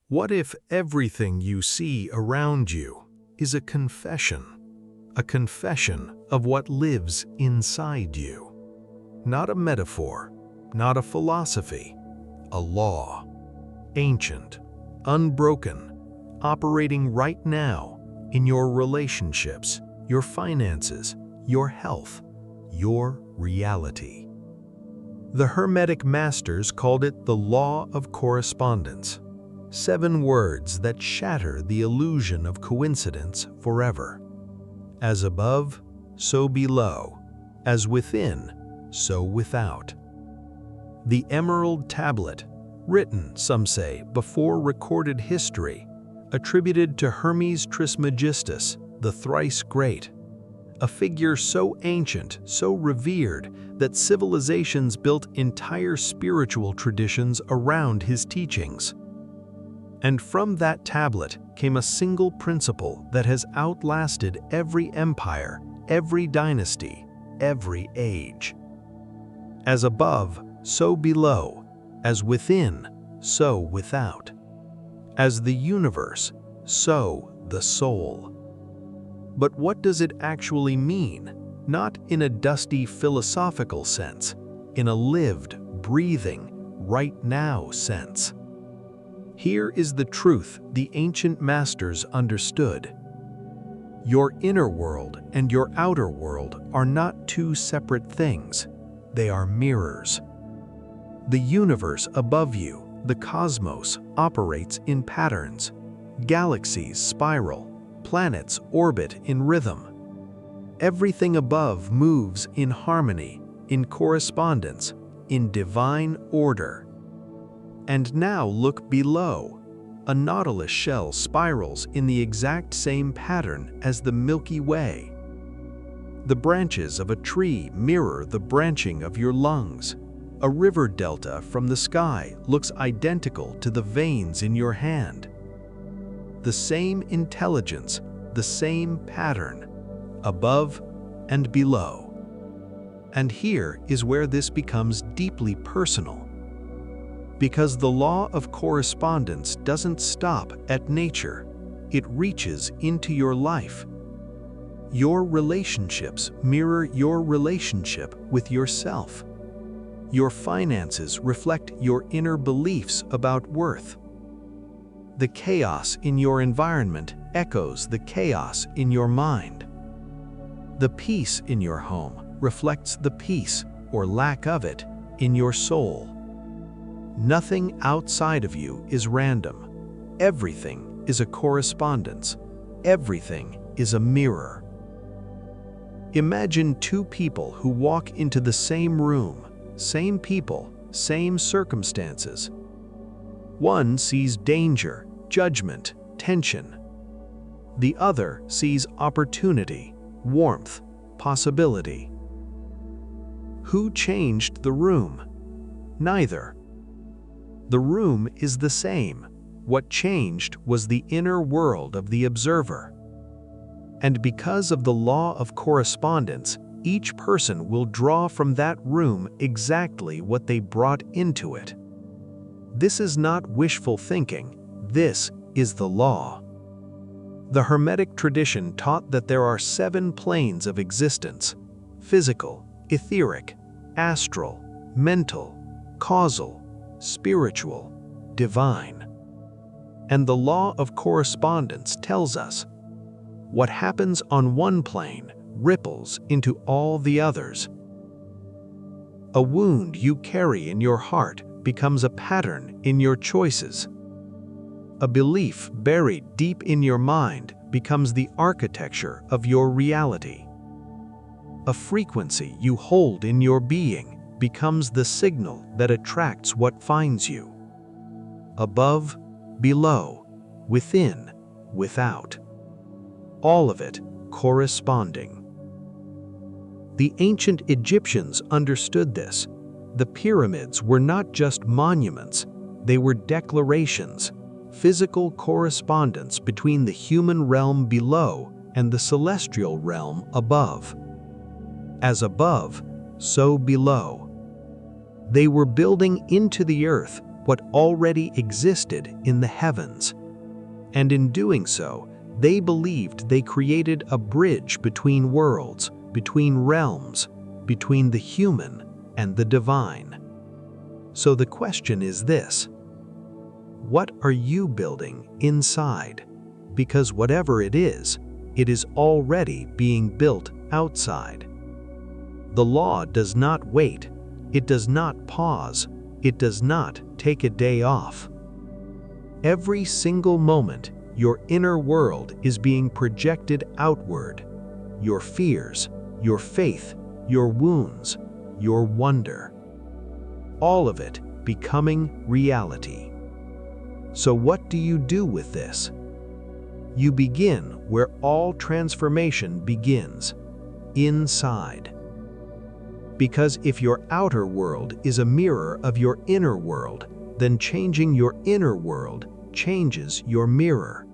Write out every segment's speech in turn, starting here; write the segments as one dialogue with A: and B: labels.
A: What if everything you see around you is a confession of what lives inside you? Not a metaphor, not a philosophy, a law, ancient, unbroken, operating right now in your relationships, your finances, your health, your reality. The Hermetic masters called it the Law of Correspondence. 7 words that shatter the illusion of coincidence forever. As above, so below. As within, so without. The Emerald Tablet, written, some say, before recorded history, attributed to Hermes Trismegistus, the thrice great. A figure so ancient, so revered, that civilizations built entire spiritual traditions around his teachings. And from that tablet came a single principle that has outlasted every empire, every dynasty, every age. As above, so below. As within, so without. As the universe, so the soul. But what does it actually mean? Not in a dusty philosophical sense, in a lived, breathing, right now sense. Here is the truth the ancient masters understood. Your inner world and your outer world are not 2 separate things. They are mirrors. The universe above you, the cosmos, operates in patterns. Galaxies spiral, planets orbit in rhythm. Everything above moves in harmony, in correspondence, in divine order. And now look below. A nautilus shell spirals in the exact same pattern as the Milky Way. The branches of a tree mirror the branching of your lungs. A river delta from the sky looks identical to the veins in your hand. The same intelligence, the same pattern, above and below. And here is where this becomes deeply personal. Because the law of correspondence doesn't stop at nature, it reaches into your life. Your relationships mirror your relationship with yourself. Your finances reflect your inner beliefs about worth. The chaos in your environment echoes the chaos in your mind. The peace in your home reflects the peace, or lack of it, in your soul. Nothing outside of you is random. Everything is a correspondence. Everything is a mirror. Imagine 2 people who walk into the same room, same people, same circumstances. One sees danger, judgment, tension. The other sees opportunity, warmth, possibility. Who changed the room? Neither. The room is the same. What changed was the inner world of the observer. And because of the law of correspondence, each person will draw from that room exactly what they brought into it. This is not wishful thinking. This is the law. The Hermetic tradition taught that there are 7 planes of existence: physical, etheric, astral, mental, causal, spiritual, divine. And the law of correspondence tells us what happens on one plane ripples into all the others. A wound you carry in your heart becomes a pattern in your choices. A belief buried deep in your mind becomes the architecture of your reality. A frequency you hold in your being becomes the signal that attracts what finds you. Above, below, within, without. All of it corresponding. The ancient Egyptians understood this. The pyramids were not just monuments, they were declarations, physical correspondence between the human realm below and the celestial realm above. As above, so below. They were building into the earth what already existed in the heavens. And in doing so, they believed they created a bridge between worlds, between realms, between the human and the divine. So the question is this: what are you building inside? Because whatever it is already being built outside. The law does not wait, it does not pause, it does not take a day off. Every single moment, your inner world is being projected outward. Your fears, your faith, your wounds, your wonder. All of it becoming reality. So what do you do with this? You begin where all transformation begins, inside. Because if your outer world is a mirror of your inner world, then changing your inner world changes your mirror.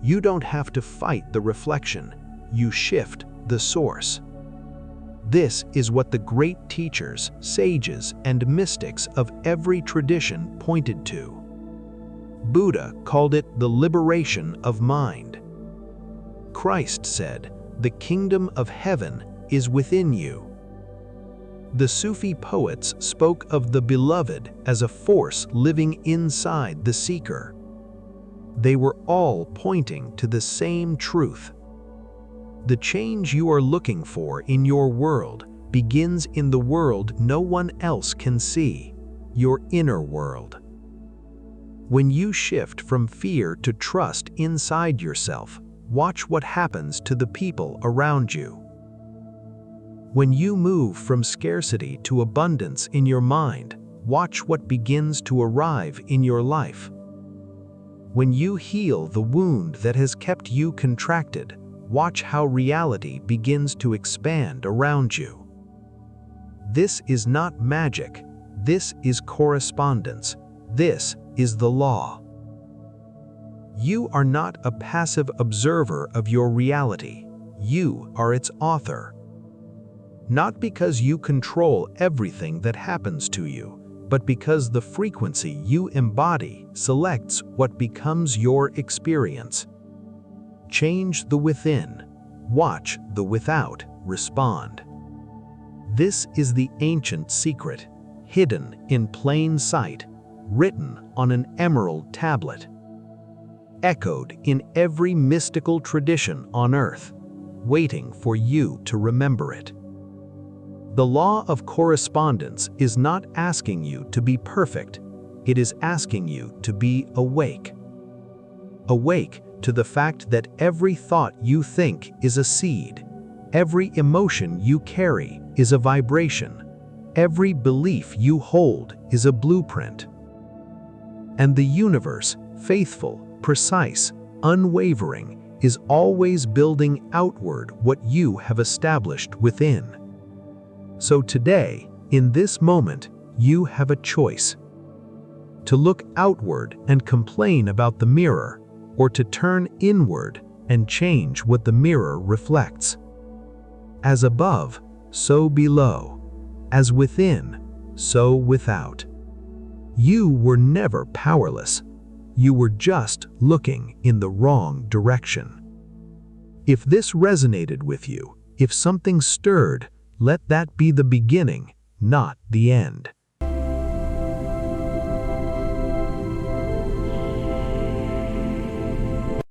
A: You don't have to fight the reflection, you shift the source. This is what the great teachers, sages, and mystics of every tradition pointed to. Buddha called it the liberation of mind. Christ said, "The kingdom of heaven is within you." The Sufi poets spoke of the beloved as a force living inside the seeker. They were all pointing to the same truth. The change you are looking for in your world begins in the world no one else can see, your inner world. When you shift from fear to trust inside yourself, watch what happens to the people around you. When you move from scarcity to abundance in your mind, watch what begins to arrive in your life. When you heal the wound that has kept you contracted, watch how reality begins to expand around you. This is not magic. This is correspondence. This is the law. You are not a passive observer of your reality. You are its author. Not because you control everything that happens to you, but because the frequency you embody selects what becomes your experience. Change the within. Watch the without respond. This is the ancient secret, hidden in plain sight, written on an emerald tablet, echoed in every mystical tradition on earth, waiting for you to remember it. The law of correspondence is not asking you to be perfect, it is asking you to be awake. Awake to the fact that every thought you think is a seed, every emotion you carry is a vibration, every belief you hold is a blueprint. And the universe, faithful, precise, unwavering, is always building outward what you have established within. So today, in this moment, you have a choice: to look outward and complain about the mirror, or to turn inward and change what the mirror reflects. As above, so below. As within, so without. You were never powerless. You were just looking in the wrong direction. If this resonated with you, if something stirred, let that be the beginning, not the end.